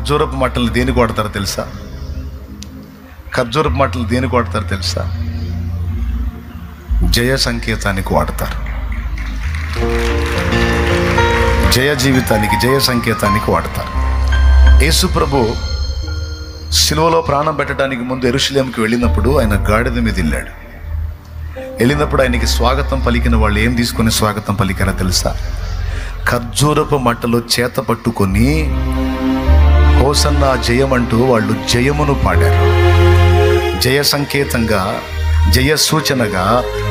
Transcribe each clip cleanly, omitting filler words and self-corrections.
ఖర్జూరపు మట్టలు దేనికి వాడతారో తెలుసా? ఖర్జూరపు మట్టలు దేనికి వాడతారో తెలుసా? జయ సంకేతానికి వాడతారు. జయ జీవితానికి, జయ సంకేతానికి వాడతారు. యేసు ప్రభు సిలువలో ప్రాణం పెట్టడానికి ముందు యెరూషలేముకి వెళ్ళినప్పుడు ఆయన గాడిద మీద వెళ్ళినప్పుడు ఆయనకి స్వాగతం పలికిన వాళ్ళు ఏం తీసుకొని స్వాగతం పలికారో తెలుసా? ఖర్జూరపు మట్టలు చేత పట్టుకొని హోసన్నా జయమంటూ వాళ్ళు జయమును పాడారు. జయ సంకేతంగా, జయ సూచనగా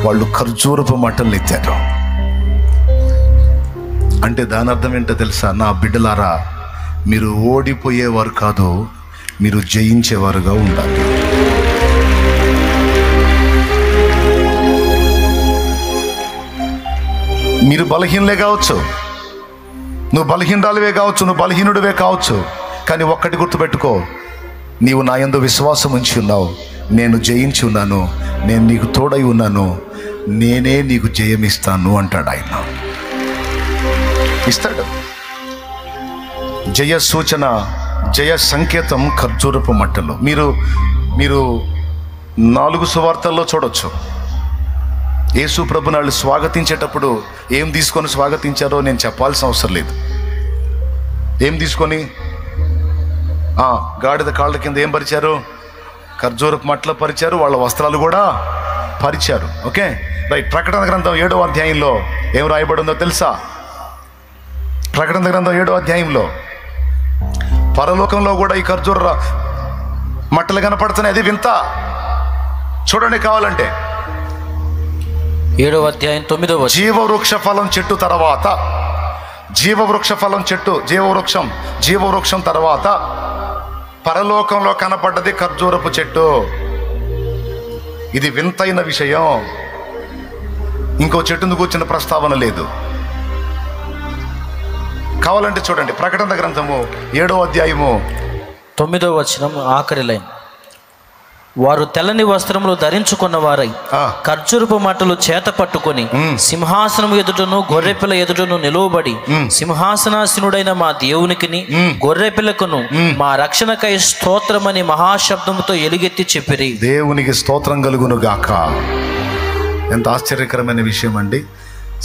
వాళ్ళు ఖర్జూరపు మట్టలు ఎత్తారు. అంటే దాని అర్థం ఏంటో తెలుసా? నా బిడ్డలారా, మీరు ఓడిపోయేవారు కాదు, మీరు జయించేవారుగా ఉండాలి. మీరు బలహీనులే కావచ్చు, నువ్వు బలహీనురాలివే కావచ్చు, నువ్వు బలహీనుడివే కావచ్చు, కానీ ఒక్కటి గుర్తుపెట్టుకో, నీవు నా యందు విశ్వాసం ఉంచి ఉన్నావు, నేను జయించి ఉన్నాను, నేను నీకు తోడై ఉన్నాను, నేనే నీకు జయమిస్తాను అంటాడు ఆయన. ఇస్తాడు. జయ సూచన, జయ సంకేతం ఖర్జూరపు మట్టలు. మీరు 4 సువార్తల్లో చూడొచ్చు. యేసు ప్రభుని వాళ్ళు స్వాగతించేటప్పుడు ఏం తీసుకొని స్వాగతించారో నేను చెప్పాల్సిన అవసరం లేదు. ఏం తీసుకొని? గాడిద కాళ్ళ కింద ఏం పరిచారు? ఖర్జూరపు మట్టలు పరిచారు, వాళ్ళ వస్త్రాలు కూడా పరిచారు. Okay, right. ప్రకటన గ్రంథం 7వ అధ్యాయంలో ఏం రాయబడిందో తెలుసా? ప్రకటన గ్రంథం 7వ అధ్యాయంలో పరలోకంలో కూడా ఈ ఖర్జూర మట్టలు కనపడుతున్నాయి. అది వింత. చూడండి కావాలంటే 7వ అధ్యాయం 9వ వచనం. జీవవృక్ష ఫలం చెట్టు తర్వాత, జీవవృక్ష ఫలం చెట్టు, జీవవృక్షం తర్వాత పరలోకంలో కనపడ్డది ఖర్జూరపు చెట్టు. ఇది వింతైన విషయం. ఇంకో చెట్టును కూర్చున్న ప్రస్తావన లేదు. కావాలంటే చూడండి ప్రకటన గ్రంథము 7వ అధ్యాయము 9వ వచనం ఆఖరి లైన్. వారు తెల్లని వస్త్రములు ధరించుకున్న వారై ఖర్జూరపు మట్టలు చేత పట్టుకొని సింహాసనం ఎదుటను గొర్రెపిల్ల ఎదుటను నిలువబడి సింహాసనాసీనుడైన మా దేవునికిని గొర్రెపిల్లకును మా రక్షణకై స్తోత్రమని మహాశబ్దముతో ఎలుగెత్తి చెప్పిరి. దేవునికి స్తోత్రం కలుగును గాక. ఎంత ఆశ్చర్యకరమైన విషయం అండి.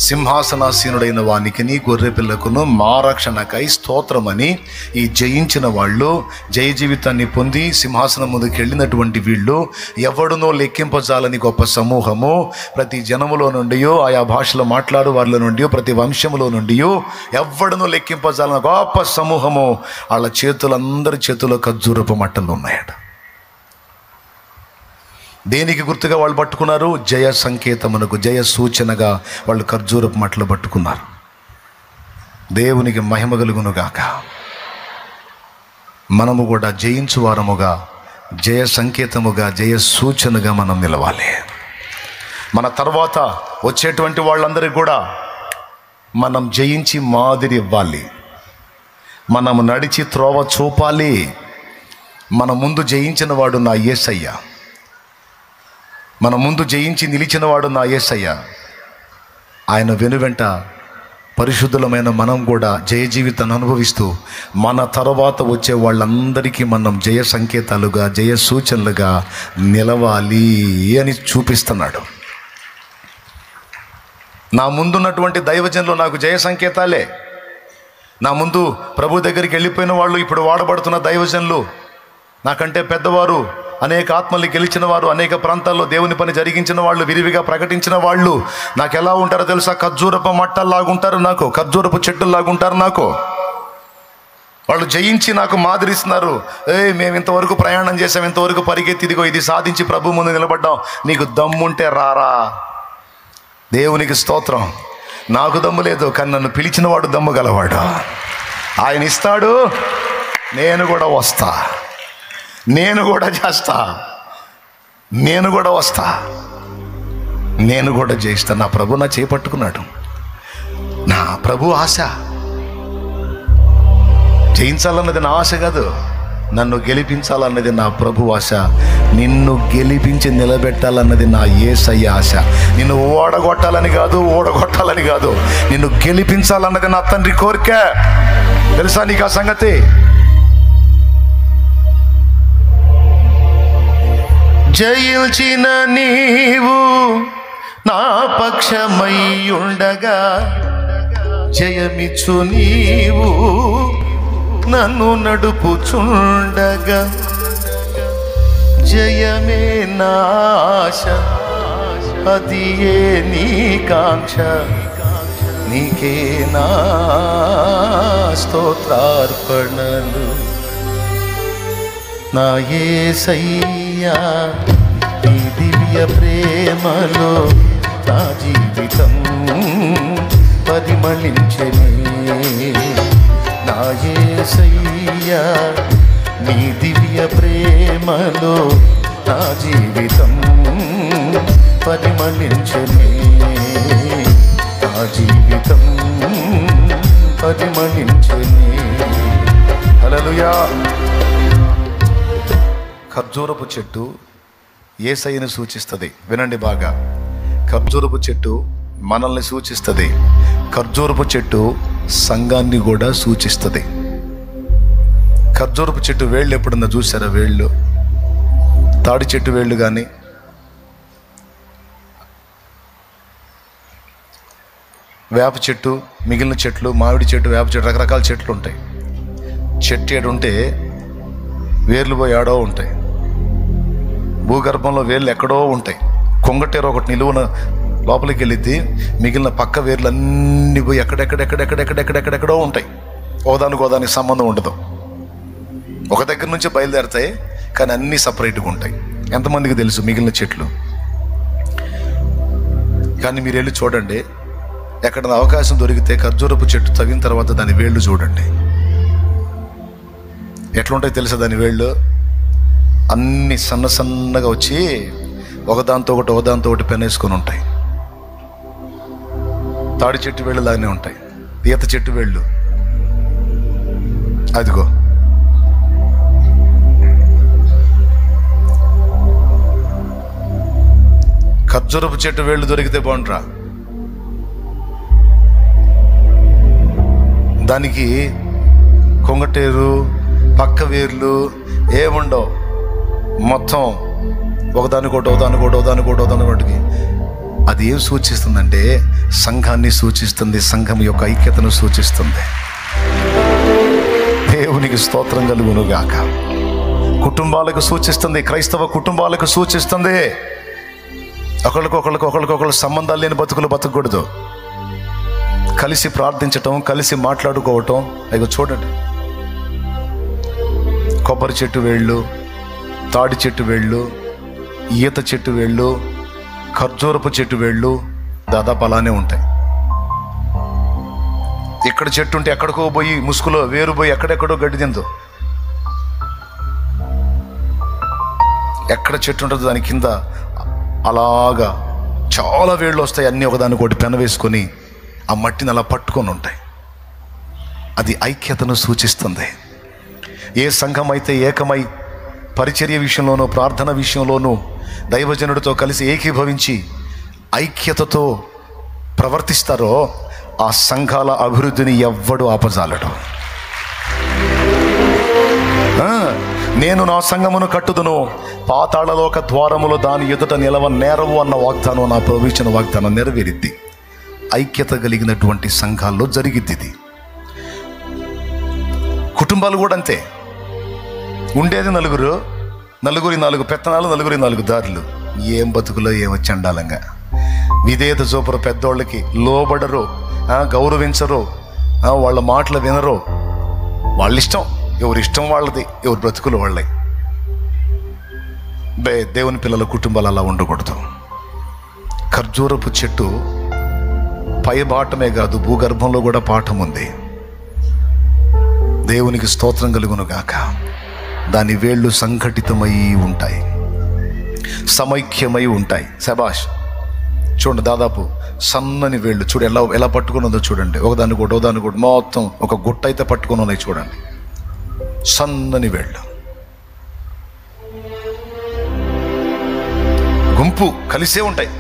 సింహాసనాసీనుడైన వానికిని గొర్రెపిల్లకును మా రక్షణకై స్తోత్రమని ఈ జయించిన వాళ్ళు, జయ జీవితాన్ని పొంది సింహాసనం ముందుకు వెళ్ళినటువంటి వీళ్ళు, ఎవడునో లెక్కింపజాలని గొప్ప సమూహము, ప్రతి జనములో నుండి, ఆయా భాషలో మాట్లాడు వారిలో నుండి, ప్రతి వంశములో నుండి ఎవడునో లెక్కింపజాలని గొప్ప సమూహము, వాళ్ళ చేతులందరి చేతుల్లో ఖర్జూరపు మట్టలు ఉన్నాయట. దేనికి గుర్తుగా వాళ్ళు పట్టుకున్నారు? జయ సంకేతమునకు, జయ సూచనగా వాళ్ళు ఖర్జూరపు మట్టలు పట్టుకున్నారు. దేవునికి మహిమ కలుగునుగాక. మనము కూడా జయించు వారముగా, జయ సంకేతముగా, జయ సూచనగా మనం నిలవాలి. మన తర్వాత వచ్చేటువంటి వాళ్ళందరికీ కూడా మనం జయించి మాదిరి ఇవ్వాలి. మనం నడిచి త్రోవ చూపాలి. మన ముందు జయించిన వాడు నా యేసయ్య, మన ముందు జయించి నిలిచిన వాడు నా యేసయ్య. ఆయన వెనువెంట పరిశుద్ధులమైన మనం కూడా జయ జీవితాన్ని అనుభవిస్తూ మన తర్వాత వచ్చే వాళ్ళందరికీ మనం జయ సంకేతాలుగా, జయ సూచనలుగా నిలవాలి అని చూపిస్తున్నాడు. నా ముందున్నటువంటి దైవజనులు నాకు జయ సంకేతాలే. నా ముందు ప్రభు దగ్గరికి వెళ్ళిపోయిన వాళ్ళు, ఇప్పుడు వాడబడుతున్న దైవజనులు, నాకంటే పెద్దవారు, అనేక ఆత్మల్ని గెలిచిన వారు, అనేక ప్రాంతాల్లో దేవుని పని జరిగించిన వాళ్ళు, విరివిగా ప్రకటించిన వాళ్ళు నాకు ఎలా ఉంటారో తెలుసా? ఖర్జూరపు మట్టల్లాగుంటారు, నాకు ఖర్జూరపు చెట్టుల్లాగుంటారు. నాకు వాళ్ళు జయించి నాకు మాదిరిస్తున్నారు. మేము ఇంతవరకు ప్రయాణం చేసాం, ఇంతవరకు పరిగెత్తి, ఇదిగో ఇది సాధించి ప్రభు ముందు నిలబడ్డాం. నీకు దమ్ముంటే రారా. దేవునికి స్తోత్రం. నాకు దమ్ము లేదు, కానీ నన్ను పిలిచిన వాడు దమ్ము గలవాడు. ఆయన ఇస్తాడు, నేను కూడా వస్తా, నేను కూడా చేస్తా, నేను కూడా వస్తా, నేను కూడా జయిస్తా. నా ప్రభు నా చేపట్టుకున్నాడు. నా ప్రభు ఆశ జయించాలన్నది నా ఆశ కాదు, నన్ను గెలిపించాలన్నది నా ప్రభు ఆశ. నిన్ను గెలిపించి నిలబెట్టాలన్నది నా యేసయ్య ఆశ. నిన్ను ఓడగొట్టాలని కాదు, నిన్ను గెలిపించాలన్నది నా తండ్రి కోరిక. తెలుసా నీకు ఆ సంగతి? జయించిన నీవు నా పక్షమై ఉండగా, జయమిచ్చు నీవు నన్ను నడుపుచుండగా, జయమే నాశ అది ఏ నీ కాంక్ష, నీకే నా స్తోత్రార్పణలు. నా యేసయ్యా నీ దివ్య ప్రేమలో నా జీవితం పరిమళించెనే. నా యేసయ్యా నీ దివ్య ప్రేమలో నా జీవితం పరిమళించెనే. నా జీవితం పరిమళించెనే. హల్లెలూయా. ఖర్జూరపు చెట్టు యేసయ్యను సూచిస్తుంది. వినండి బాగా, ఖర్జూరపు చెట్టు మనల్ని సూచిస్తుంది. ఖర్జూరపు చెట్టు సంఘాన్ని కూడా సూచిస్తుంది. ఖర్జూరపు చెట్టు వేళ్ళు ఎప్పుడన్నా చూసారా? వేళ్ళు, తాడి చెట్టు వేళ్ళు కానీ, వేప చెట్టు, మిగిలిన చెట్లు, మామిడి చెట్టు, వేప చెట్టు, రకరకాల చెట్లు ఉంటాయి. చెట్టు ఏడుంటే వేర్లు పోయి ఆడో ఉంటాయి. భూగర్భంలో వేర్లు ఎక్కడో ఉంటాయి. కొంగటేరు ఒకటి నిలువున లోపలికి వెళ్ళిద్ది, మిగిలిన పక్క వేర్లు అన్నీ పోయి ఎక్కడెక్కడెక్కడెక్కడెక్కడెక్కడెక్కడెక్కడో ఉంటాయి. ఓదానికి సంబంధం ఉండదు. ఒక దగ్గర నుంచి బయలుదేరుతాయి, కానీ అన్నీ సపరేట్గా ఉంటాయి. ఎంతమందికి తెలుసు మిగిలిన చెట్లు? కానీ మీరు వెళ్ళి చూడండి, ఎక్కడ అవకాశం దొరికితే ఖర్జూరపు చెట్టు తవ్విన తర్వాత దాని వేళ్ళు చూడండి, ఎట్లుంటాయి తెలుసా? దాని వేళ్ళు అన్ని సన్నగా వచ్చి ఒకదాంతో ఒకటి పెనేసుకొని ఉంటాయి. తాడి చెట్టు వేళ్ళు లాగానే ఉంటాయి. ఈత చెట్టు వేళ్ళు అదిగో. ఖర్జూరపు చెట్టు వేళ్ళు దొరికితే బాగుంటారా? దానికి కొంగటేరు, పక్క వేర్లు ఏముండవు. మొత్తం ఒకదానికోటికి. అది ఏం సూచిస్తుందంటే సంఘాన్ని సూచిస్తుంది, సంఘం యొక్క ఐక్యతను సూచిస్తుంది. దేవునికి స్తోత్రం కలుగునుగాక. కుటుంబాలకు సూచిస్తుంది, క్రైస్తవ కుటుంబాలకు సూచిస్తుంది. ఒకళ్ళకొకళ్ళు సంబంధాలు లేని బతుకులు బతకూడదు. కలిసి ప్రార్థించటం, కలిసి మాట్లాడుకోవటం. అయ్యో చూడండి, కొబ్బరి చెట్టు వేళ్ళు, తాడి చెట్టు వేళ్ళు, ఈత చెట్టు వేళ్ళు, ఖర్జూరపు చెట్టు వేళ్ళు దాదాపు అలానే ఉంటాయి. ఇక్కడ చెట్టు ఉంటే ఎక్కడికో పోయి ముసుగులో వేరు పోయి ఎక్కడెక్కడో గడ్డి తిందో. ఎక్కడ చెట్టు ఉంటుందో దాని కింద అలాగా చాలా వేళ్ళు వస్తాయి. అన్నీ ఒకదానికొకటి పెన వేసుకొని ఆ మట్టిని అలా పట్టుకొని ఉంటాయి. అది ఐక్యతను సూచిస్తుంది. ఏ సంఘం అయితే ఏకమై పరిచర్య విషయంలోనూ, ప్రార్థన విషయంలోనూ దైవజనుడితో కలిసి ఏకీభవించి ఐక్యతతో ప్రవర్తిస్తారో ఆ సంఘాల అభివృద్ధిని ఎవ్వడు ఆపజాలడు. నేను నా సంఘమును కట్టుదును, పాతాళలోక ద్వారములు దాని ఎదుట నిలవ నేరవు అన్న వాగ్దానం, నా ప్రవచన వాగ్దానం నెరవేరిద్ది. ఐక్యత కలిగినటువంటి సంఘాల్లో జరిగిద్ది ఇది. కుటుంబాలు కూడా అంతే. ఉండేది నలుగురు, 4 పెత్తనాలు, 4 దారులు. ఏం బతుకులో ఏమొచ్చి అండాలంగా విధేయత చూపరు, పెద్దోళ్ళకి లోబడరు, గౌరవించరు, వాళ్ళ మాటలు వినరు. వాళ్ళ ఇష్టం, ఎవరిష్టం వాళ్ళది, ఎవరి బ్రతుకులు వాళ్ళే. దేవుని పిల్లల కుటుంబాలు అలా ఉండకూడదు. ఖర్జూరపు చెట్టు పై బాటమే కాదు, భూగర్భంలో కూడా పాఠం ఉంది. దేవునికి స్తోత్రం కలుగునుగాక. దాని వేళ్ళు సంఘటితమై ఉంటాయి, సమైక్యమై ఉంటాయి. శబాష్. చూడండి, దాదాపు సన్నని వేళ్ళు చూడు ఎలా పట్టుకుని ఉందో చూడండి. ఒకదానికోటి మొత్తం ఒక గుట్ట అయితే పట్టుకుని ఉన్నాయి చూడండి. సన్నని వేళ్ళు, గుంపు కలిసే ఉంటాయి.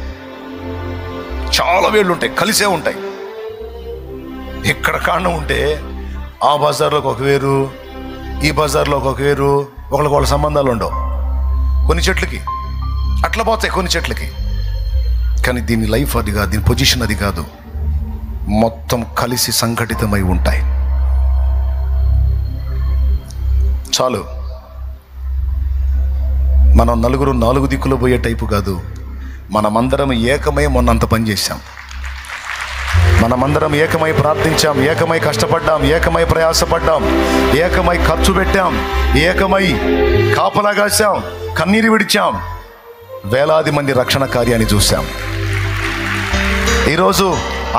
చాలా వేళ్ళు ఉంటాయి, కలిసే ఉంటాయి. ఇక్కడ కారణం ఉంటే ఆ బజార్లోకి ఒక వేరు, ఈ బజార్లోకి ఒక వేరు, ఒకళ్ళ సంబంధాలు ఉండవు. కొన్ని చెట్లకి అట్లా పోతాయి కొన్ని చెట్లకి. కానీ దీని లైఫ్ అది కాదు, దీని పొజిషన్ అది కాదు. మొత్తం కలిసి సంఘటితమై ఉంటాయి. చాలు. మనం నలుగురు 4 దిక్కులు పోయే టైపు కాదు. మనమందరం ఏకమై మొన్నంత పని చేశాం. మనమందరం ఏకమై ప్రార్థించాం, ఏకమై కష్టపడ్డాం, ఏకమై ప్రయాసపడ్డాం, ఏకమై ఖర్చు పెట్టాం, ఏకమై కాపలా కాశాం, కన్నీరు విడిచాం, వేలాది మంది రక్షణ కార్యాన్ని చూశాం. ఈరోజు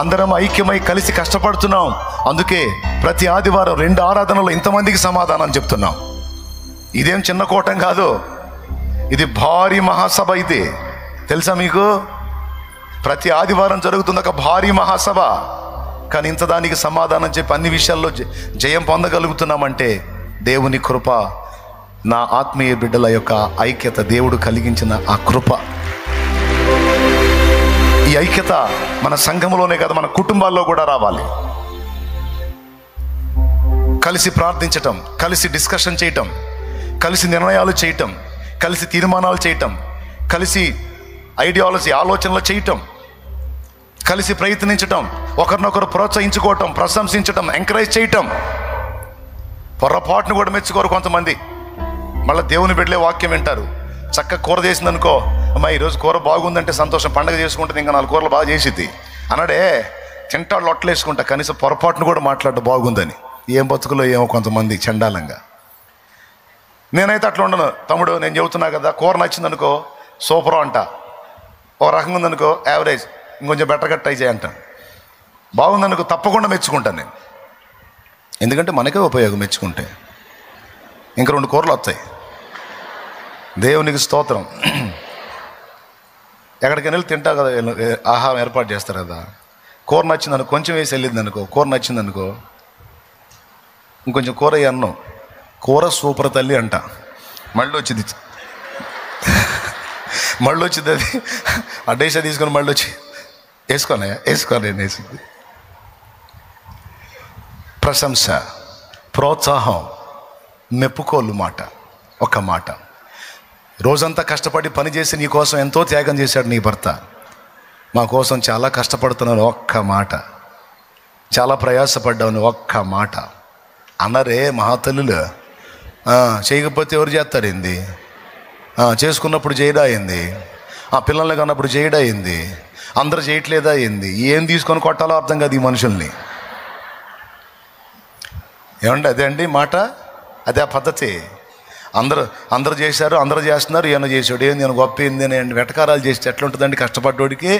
అందరం ఐక్యమై కలిసి కష్టపడుతున్నాం. అందుకే ప్రతి ఆదివారం 2 ఆరాధనలో ఇంతమందికి సమాధానం చెప్తున్నాం. ఇదేం చిన్న కూటం కాదు, ఇది భారీ మహాసభ. ఇది తెలుసా మీకు? ప్రతి ఆదివారం జరుగుతున్న ఒక భారీ మహాసభ. కానీ ఇంత దానికి సమాధానం చెప్పి అన్ని విషయాల్లో జయం పొందగలుగుతున్నామంటే దేవుని కృప, నా ఆత్మీయ బిడ్డల యొక్క ఐక్యత, దేవుడు కలిగించిన ఆ కృప. ఈ ఐక్యత మన సంఘంలోనే కాదు, మన కుటుంబాల్లో కూడా రావాలి. కలిసి ప్రార్థించటం, కలిసి డిస్కషన్ చేయటం, కలిసి నిర్ణయాలు చేయటం, కలిసి తీర్మానాలు చేయటం, కలిసి ఐడియాలజీ ఆలోచనలు చేయటం, కలిసి ప్రయత్నించటం, ఒకరినొకరు ప్రోత్సహించుకోవటం, ప్రశంసించటం, ఎంకరేజ్ చేయటం. పొరపాటును కూడా మెచ్చుకోరు కొంతమంది. మళ్ళీ దేవుని బిడ్డలే వాక్యం వింటారు. చక్కగా కూర చేసిందనుకో, అమ్మా ఈరోజు కూర బాగుందంటే సంతోషం, పండగ చేసుకుంటుంది, ఇంకా 4 కూరలు బాగా చేసిద్ది అన్నాడే. తింటాడు లొట్టలు వేసుకుంటా, కనీసం పొరపాటును కూడా మాట్లాడటం బాగుందని. ఏం బతుకులో ఏమో కొంతమంది చండాలంగా. నేనైతే అట్లా ఉండను. తమ్ముడు నేను చెబుతున్నా కదా, కూర నచ్చిందనుకో సూపర్ అంట, ఒక రకంగా ఉందనుకో యావరేజ్, ఇంకొంచెం బెటర్గా ట్రై చేయంటాను. బాగుందనుకో తప్పకుండా మెచ్చుకుంటాను నేను. ఎందుకంటే మనకే ఉపయోగం మెచ్చుకుంటే. ఇంక 2 కూరలు వస్తాయి. దేవునికి స్తోత్రం. ఎక్కడికైనా వెళ్ళి తింటా కదా, ఆహారం ఏర్పాటు చేస్తారు కదా. కూర నచ్చిందనుకో కొంచెం వేసి వెళ్ళింది అనుకో, కూర నచ్చిందనుకో ఇంకొంచెం కూర అన్నం, కూర సూపర్ తల్లి అంట. మళ్ళీ వచ్చింది అది అడ్డేసా తీసుకొని మళ్ళీ వచ్చి వేసుకోనే వేసింది. ప్రశంస, ప్రోత్సాహం, మెప్పుకోలు మాట, ఒక మాట. రోజంతా కష్టపడి పనిచేసి నీ కోసం ఎంతో త్యాగం చేశాడు నీ భర్త. మా కోసం చాలా కష్టపడుతున్నాను, ఒక్క మాట. చాలా ప్రయాసపడ్డాను, ఒక్క మాట అన్నరే మహాతల్లులు. చేయకపోతే ఎవరు చేస్తారు ఏంది? చేసుకున్నప్పుడు చేయడా అయింది, పిల్లల్ని కన్నప్పుడు చేయడా అయింది, అందరూ చేయట్లేదా అయింది. ఏం తీసుకొని కొట్టాలో అర్థం కాదు ఈ మనుషుల్ని. ఏమండి అదే అండి మాట, అదే ఆ పద్ధతి. అందరూ చేశారు, అందరూ చేస్తున్నారు, ఈయన చేసాడు ఏంది, నేను గొప్ప ఏంది అని వెటకారాలు చేస్తే ఎట్లుంటుందండి కష్టపడ్డోడికి.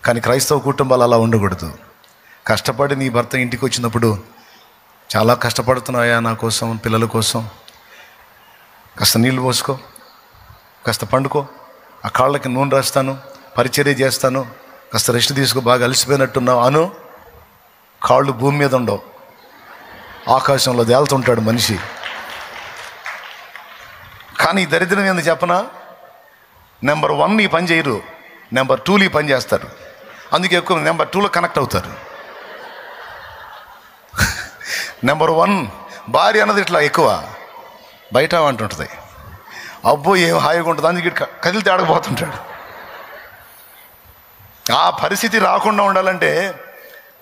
కానీ క్రైస్తవ కుటుంబాలు అలా ఉండకూడదు. కష్టపడి నీ భర్త ఇంటికి వచ్చినప్పుడు, చాలా కష్టపడుతున్నాయా నా కోసం, పిల్లల కోసం, కాస్త నీళ్ళు పోసుకో, కాస్త పండుకో, ఆ కాళ్ళకి నూనె రాస్తాను, పరిచర్య చేస్తాను, కాస్త రెస్ట్ తీసుకో, బాగా అలసిపోయినట్టున్నావు అను. కాళ్ళు భూమి మీద ఉండవు, ఆకాశంలో తేలుతుంటాడు మనిషి. కానీ ఈ దరిద్రం ఏంది చెప్పనా? నెంబర్ 1 ఈ పని చేయరు, నెంబర్ 2 ఈ పని చేస్తారు. అందుకే ఎక్కువ నెంబర్ 2లో కనెక్ట్ అవుతారు. నెంబర్ 1 భార్య అన్నది ఇట్లా ఎక్కువ బయట అంటుంటుంది, అబ్బో ఏం హాయిగా ఉంటుంది, అందుకే కదిలితే ఆడకపోతుంటాడు. ఆ పరిస్థితి రాకుండా ఉండాలంటే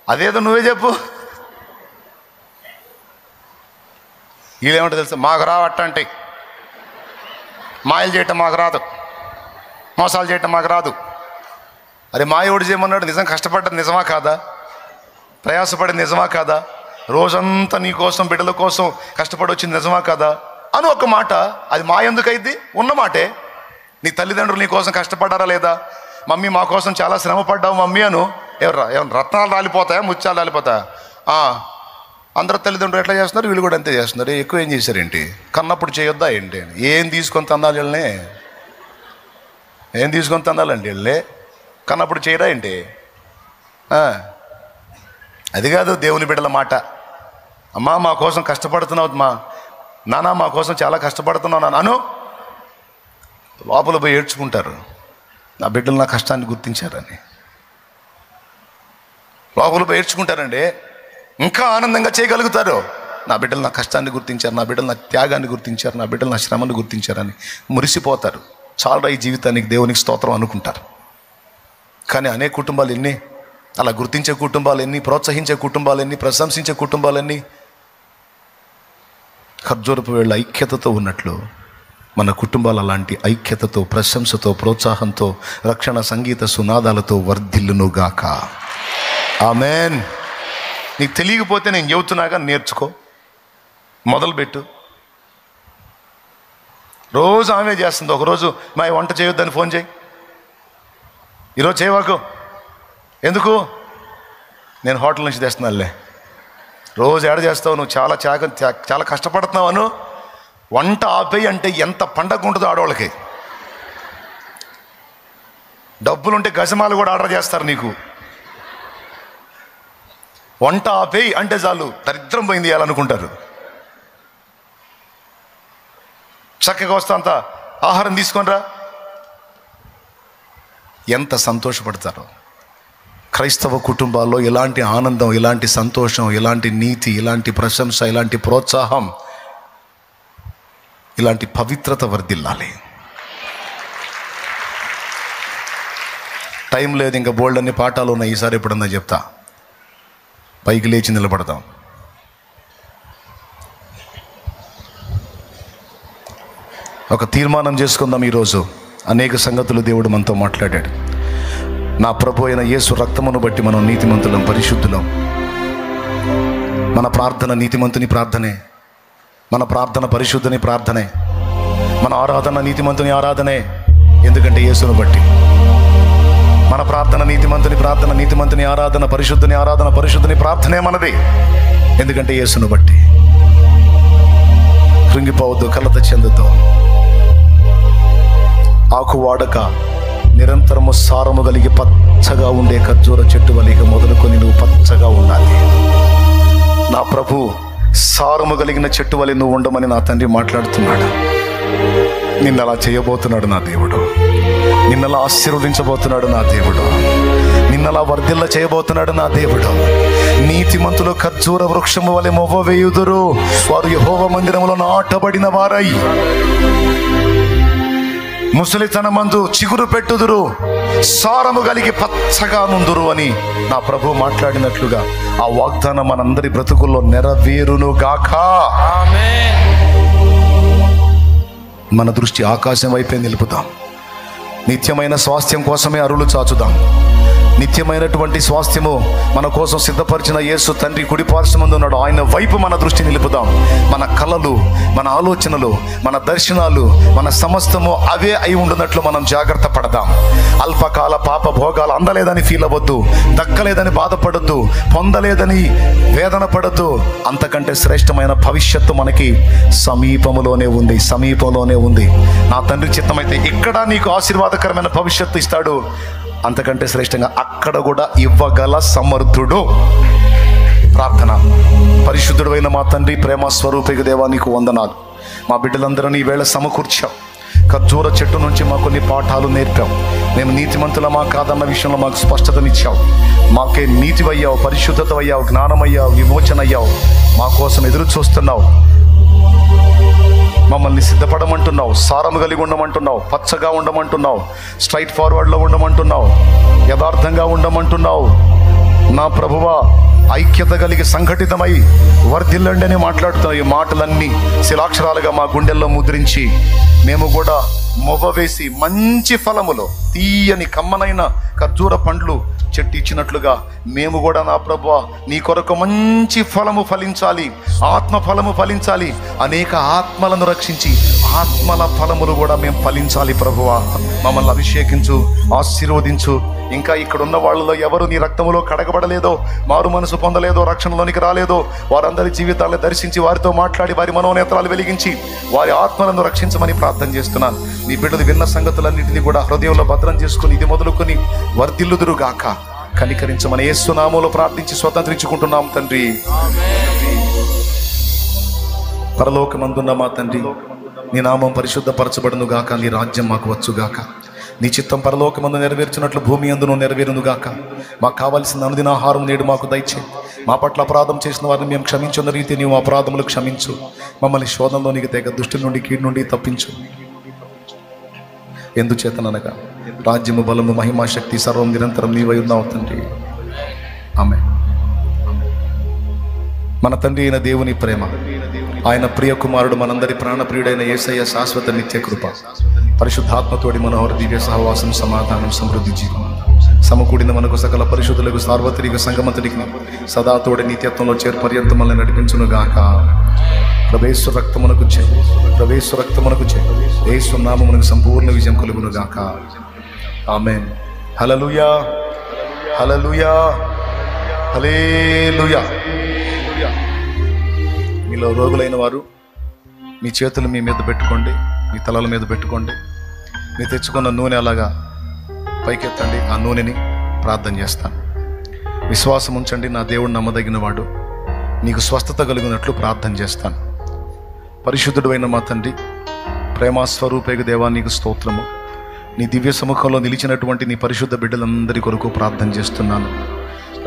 అదేదో నువ్వే చెప్పు. వీళ్ళేమంటే తెలుసా, మాకు రావట్టంటే మాయలు చేయటం మాకు రాదు, మోసాలు చేయటం మాకు రాదు. అరే మాయోడు చేయమన్నాడు, నిజం కష్టపడ్డది నిజమా కాదా? ప్రయాసపడింది నిజమా కాదా? రోజంతా నీ కోసం బిడ్డల కోసం కష్టపడి వచ్చింది నిజమా కాదా అని ఒక మాట. అది మా ఎందుకు అయింది? ఉన్న మాటే. నీ తల్లిదండ్రులు నీ కోసం కష్టపడ్డారా లేదా? మమ్మీ మా కోసం చాలా శ్రమ పడ్డావు మమ్మీ అను. ఏమన్నా రత్నాలు రాలిపోతాయా, ముత్యాలు రాలిపోతాయా? అందరూ తల్లిదండ్రులు ఎట్లా చేస్తున్నారు, వీళ్ళు కూడా అంతే చేస్తున్నారు. ఎక్కువ ఏం చేశారేంటి? కన్నప్పుడు చేయొద్దా ఏంటి? ఏం తీసుకొని తందాలి వీళ్ళనే? ఏం తీసుకొని తందాలండి వీళ్ళే? కన్నప్పుడు చేయరా ఏంటి? అది కాదు దేవుని బిడ్డల మాట. అమ్మా మా కోసం కష్టపడుతున్నావు, నాన్న మా కోసం చాలా కష్టపడుతున్నావు అను. లోపల పోయి ఏడ్చుకుంటారు, నా బిడ్డలు నా కష్టాన్ని గుర్తించారని. లోపల పోయి ఏడ్చుకుంటారండి, ఇంకా ఆనందంగా చేయగలుగుతారు. నా బిడ్డలు నా కష్టాన్ని గుర్తించారు, నా బిడ్డలు నా త్యాగాన్ని గుర్తించారు, నా బిడ్డలు నా శ్రమను గుర్తించారని మురిసిపోతారు. చాలా ఈ జీవితానికి దేవునికి స్తోత్రం అనుకుంటారు. కానీ అనేక కుటుంబాలు ఎన్ని, అలా గుర్తించే కుటుంబాలు ఎన్ని, ప్రోత్సహించే కుటుంబాలు ఎన్ని, ప్రశంసించే కుటుంబాలన్నీ. ఖర్జూరపు వేళ్ళ ఐక్యతతో ఉన్నట్లు మన కుటుంబాలు అలాంటి ఐక్యతతో, ప్రశంసతో, ప్రోత్సాహంతో, రక్షణ సంగీత సునాదాలతో వర్ధిల్లునుగాక. ఆమేన్. నీకు తెలియకపోతే నేను చెబుతున్నాగా, నేర్చుకో, మొదలుపెట్టు. రోజు ఆమె చేస్తుంది. ఒకరోజు మా వంట చేయొద్దని ఫోన్ చేయి, ఈరోజు చేయవాకు. ఎందుకు? నేను హోటల్ నుంచి తెస్తున్నానులే. రోజు ఏడ చేస్తావు నువ్వు, చాలా కష్టపడుతున్నావు. వంట ఆపేయి అంటే ఎంత పండగ ఉంటుందో ఆడవాళ్ళకి. డబ్బులుంటే గజమాలు కూడా ఆర్డర్ చేస్తారు నీకు. వంట ఆపేయి అంటే చాలు, దరిద్రం పోయింది ఇవ్వాలనుకుంటారు. చక్కగా వస్తా అంత ఆహారం తీసుకొనిరా, ఎంత సంతోషపడతారో. క్రైస్తవ కుటుంబాల్లో ఇలాంటి ఆనందం, ఇలాంటి సంతోషం, ఇలాంటి నీతి, ఇలాంటి ప్రశంస, ఇలాంటి ప్రోత్సాహం, ఇలాంటి పవిత్రత వర్ధిల్లాలి. టైం లేదు, ఇంకా బోల్డ్ అన్ని పాఠాలు ఉన్నాయి. ఈసారి ఎప్పుడన్నా చెప్తా. పైకి లేచి నిలబడతాం. ఒక తీర్మానం చేసుకుందాం ఈరోజు. అనేక సంగతులు దేవుడు మనతో మాట్లాడాడు. నా ప్రభు అయిన యేసు రక్తమును బట్టి మనం నీతిమంతులం, పరిశుద్ధులం. మన ప్రార్థన నీతిమంతుని ప్రార్థనే, మన ప్రార్థన పరిశుద్ధుని ప్రార్థనే, మన ఆరాధన నీతిమంతుని ఆరాధనే. ఎందుకంటే యేసును బట్టి. మన ప్రార్థన నీతిమంతుని ప్రార్థన, నీతిమంతుని ఆరాధన, పరిశుద్ధుని ఆరాధన, పరిశుద్ధుని ప్రార్థనే మనది. ఎందుకంటే యేసును బట్టి. కృంగిపోవద్దు, కలత చెందుతో. ఆకు వాడక నిరంతరము సారము కలిగి పచ్చగా ఉండే ఖర్జూర చెట్టు వలిగా మొదలుకొని నువ్వు పచ్చగా ఉండాలి. నా ప్రభు సారము కలిగిన చెట్టు వలె నువ్వు ఉండమని నా తండ్రి మాట్లాడుతున్నాడు. నిన్నలా చేయబోతున్నాడు నా దేవుడు. నిన్నలా ఆశీర్వదించబోతున్నాడు నా దేవుడు. నిన్నలా వర్ధిల్ల చేయబోతున్నాడు నా దేవుడు. నీతిమంతులు ఖర్జూర వృక్షము వలె మొవ్వ వేయుదురు. వారు యెహోవా మందిరములో నాటబడిన వారై ముసలితనమందు చిగురు పెట్టుదురు, సారము కలిగి పచ్చగా నుందురు అని నా ప్రభు మాట్లాడినట్లుగా ఆ వాగ్దానం మనందరి బ్రతుకుల్లో నెరవేరును గాక. మన దృష్టి ఆకాశం వైపే నిలుపుదాం. నిత్యమైన స్వాస్థ్యం కోసమే అరులు చాచుదాం. నిత్యమైనటువంటి స్వాస్థ్యము మన కోసం సిద్ధపరిచిన యేసు తండ్రి కుడి పార్శ్వమందు ఉన్నాడు. ఆయన వైపు మన దృష్టి నిలుపుదాం. మన కలలు, మన ఆలోచనలు, మన దర్శనాలు, మన సమస్తము అవే అయి ఉండునట్లు మనం జాగ్రత్త పడదాం. అల్పకాల పాప భోగాలు అందలేదని ఫీల్ అవ్వద్దు, దక్కలేదని బాధపడద్దు, పొందలేదని వేదన పడద్దు. అంతకంటే శ్రేష్టమైన భవిష్యత్తు మనకి సమీపంలోనే ఉంది, సమీపంలోనే ఉంది. నా తండ్రి చిత్తమైతే ఇక్కడ నీకు ఆశీర్వాదకరమైన భవిష్యత్తు ఇస్తాడు. అంతకంటే శ్రేష్టంగా అక్కడ కూడా ఇవ్వగల సమర్థుడు. ప్రార్థన. పరిశుద్ధుడు అయిన మా తండ్రి, ప్రేమ స్వరూపిక దేవా, నీకు వందనాలు. మా బిడ్డలందరినీ ఈవేళ సమకూర్చాం. ఖర్జూర చెట్టు నుంచి మా కొన్ని పాఠాలు నేర్పాం. మేము నీతిమంతులమా కాదన్న విషయంలో మాకు స్పష్టతనిచ్చావు. మాకే నీతివయ్యావు, పరిశుద్ధతవయ్యావు, జ్ఞానమయ్యావు, విమోచనయ్యావు. మా కోసం ఎదురు చూస్తున్నావు. మమ్మల్ని సిద్ధపడమంటున్నావు, సారము కలిగి ఉండమంటున్నావు, పచ్చగా ఉండమంటున్నావు, స్ట్రైట్ ఫార్వర్డ్లో ఉండమంటున్నావు, యథార్థంగా ఉండమంటున్నావు. నా ప్రభువా, ఐక్యత కలిగి సంఘటితమై వర్ధిల్లండి అని మాట్లాడుతున్నావు. ఈ మాటలన్నీ శిలాక్షరాలుగా మా గుండెల్లో ముద్రించి మేము కూడా మొవ్వ వేసి మంచి ఫలములో, తీయని కమ్మనైన ఖర్జూర పండ్లు చెట్టు ఇచ్చినట్లుగా మేము కూడా నా ప్రభువా నీ కొరకు మంచి ఫలము ఫలించాలి, ఆత్మ ఫలము ఫలించాలి. అనేక ఆత్మలను రక్షించి ఆత్మల ఫలములు కూడా మేము ఫలించాలి. ప్రభువా, మమ్మల్ని అభిషేకించు, ఆశీర్వదించు. ఇంకా ఇక్కడ ఉన్న వాళ్ళలో ఎవరు నీ రక్తములో కడగబడలేదో, మారు మనసు పొందలేదో, రక్షణలోనికి రాలేదో, వారందరి జీవితాలను దర్శించి వారితో మాట్లాడి వారి మనోనేత్రాలు వెలిగించి వారి ఆత్మలను రక్షించమని ప్రార్థన చేస్తున్నాను. నీ బిడ్డలు విన్న సంగతులన్నింటినీ కూడా హృదయంలో భద్రం చేసుకుని ఇది మొదలుకొని వర్ధిల్లుదురుగాక. కనికరించమని యేసు నామములో ప్రార్థించి స్వతంత్రించుకుంటున్నాం తండ్రి. పరలోకమందున్న మా తండ్రి, నీ నామం పరిశుద్ధపరచబడును గాక. నీ రాజ్యం మాకు వచ్చుగాక. నీ చిత్తం పరలోకమందు నెరవేర్చినట్లు భూమి అందును నెరవేరును గాక. మాకు కావాల్సిన అనుదిన ఆహారం నేడు మాకు దయచేయి. మా పట్ల అపరాధం చేసిన వారిని మేము క్షమించున్న రీతి నీవు అపరాధములు క్షమించు. మమ్మల్ని శోధనలోనికి తెగ దుష్టి నుండి, కీడు నుండి తప్పించు. ఎందుచేతననగా రాజ్యము, బలము, మహిమా, శక్తి సర్వం నిరంతరం నీవై ఉన్నావు తండ్రి. ఆమేన్. మన తండ్రి అయిన దేవుని ప్రేమ, ఆయన ప్రియ కుమారుడు మనందరి ప్రాణప్రియుడైన యేసయ్య శాశ్వత నిత్య కృప, పరిశుద్ధాత్మతోడి మనోహర దివ్య సహవాసం, సమాధానం, సమృద్ధి, జీవం సమకూడిన మనకు సకల పరిశుద్ధులకు సార్వత్రిక సంగమంతుడికి సదా తోడి నిత్యత్వంలో చేర్పర్యంతం మనల్ని నడిపించును గాక. ప్రవేశ రక్తమునకు చే, ప్రవేశ రక్తమునకు చే, యేసు నామమునకు సంపూర్ణ విజయం కలుగును గాక. ఆమేన్. హల్లెలూయా, హల్లెలూయా, హల్లెలూయా. మీలో రోగులైన వారు మీ చేతులు మీ మీద పెట్టుకోండి, మీ తలల మీద పెట్టుకోండి. మీరు తెచ్చుకున్న నూనె అలాగా పైకెత్తండి. ఆ నూనెని ప్రార్థన చేస్తాను. విశ్వాసం ఉంచండి, నా దేవుడు నమ్మదగిన వాడు, నీకు స్వస్థత కలిగినట్లు ప్రార్థన చేస్తాను. పరిశుద్ధుడు అయిన మా తండ్రి, ప్రేమాస్వరూపేగు దేవా, నీకు స్తోత్రము. నీ దివ్య సముఖంలో నిలిచినటువంటి నీ పరిశుద్ధ బిడ్డలందరి కొరకు ప్రార్థన చేస్తున్నాను.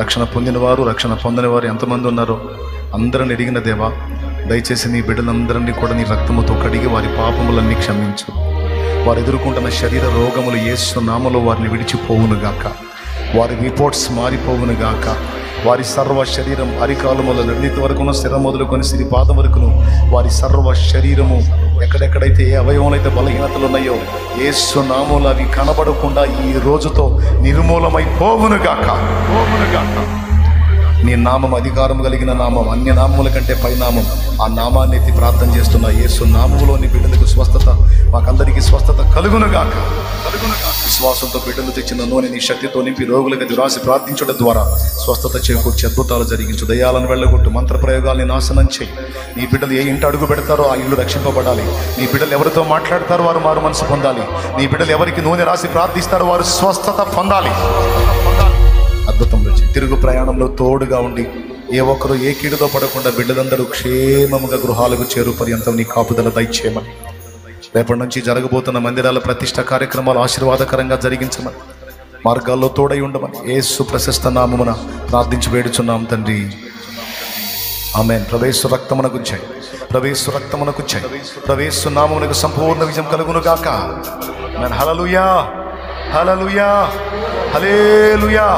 రక్షణ పొందినవారు, రక్షణ పొందని ఎంతమంది ఉన్నారో అందరిని ఎరిగిన దేవా, దయచేసి నీ బిడ్డలందరినీ కూడా నీ రక్తముతో కడిగి వారి పాపములన్నీ క్షమించు. వారు ఎదుర్కొంటున్న శరీర రోగములు యేసు నామములో వారిని విడిచిపోవునుగాక. వారి రిపోర్ట్స్ మారిపోవునుగాక. వారి సర్వ శరీరం అరికాలు మొదలు నిర్ణీతి వరకును, స్థిర మొదలుకొని సిరి పాదం వరకును వారి సర్వ శరీరము ఎక్కడెక్కడైతే ఏ అవయవములైతే బలహీనతలు ఉన్నాయో యేసు నామములో అవి కనబడకుండా ఈ రోజుతో నిర్మూలమైపోవునుగాక, పోవునుగాక. నీ నామం అధికారం కలిగిన నామం, అన్య నామముల కంటే పైనామం. ఆ నామాన్ని ఎత్తి ప్రార్థన చేస్తున్న యేసు నామములోని బిడ్డలకు స్వస్థత, మాకందరికీ స్వస్థత కలుగునుగాక, కలుగునుగాక. విశ్వాసంతో బిడ్డలు తెచ్చిన నూనె నీ శక్తితో నింపి రోగులకు దురాశ ప్రార్థించడం ద్వారా స్వస్థత చేకూర్చి అద్భుతాలు జరిగించు. దయాలను వెళ్ళగొట్టు, మంత్ర ప్రయోగాల్ని నాశనం చేయి. నీ బిడ్డలు ఏ ఇంటి అడుగు పెడతారో ఆ ఇల్లు రక్షింపబడాలి. నీ బిడ్డలు ఎవరితో మాట్లాడతారో వారు మారు మనసు పొందాలి. నీ బిడ్డలు ఎవరికి నూనె రాసి ప్రార్థిస్తారో వారు స్వస్థత పొందాలి. అద్భుతంలో తిరుగు ప్రయాణంలో తోడుగా ఉండి ఏ ఒక్కరు ఏ కీడుతో పడకుండా బిడ్డలందరూ క్షేమముగా గృహాలకు చేరు పర్యంతం నీ కాపుదల దయచేయమని, రేపటి నుంచి జరగబోతున్న మందిరాల ప్రతిష్ట కార్యక్రమాలు ఆశీర్వాదకరంగా జరిగించమని, మార్గాల్లో తోడై ఉండమని యేసు ప్రశస్త నామమున ప్రార్థించి వేడుచున్నాం తండ్రి. ఆమేన్. ప్రవేశ రక్తమునకు జై, ప్రవేశ రక్తమునకు జై, ప్రవేశ నామమునకు సంపూర్ణ విజయం కలుగును గాక. ఆమేన్. హల్లెలూయా, హల్లెలూయా, హల్లెలూయా.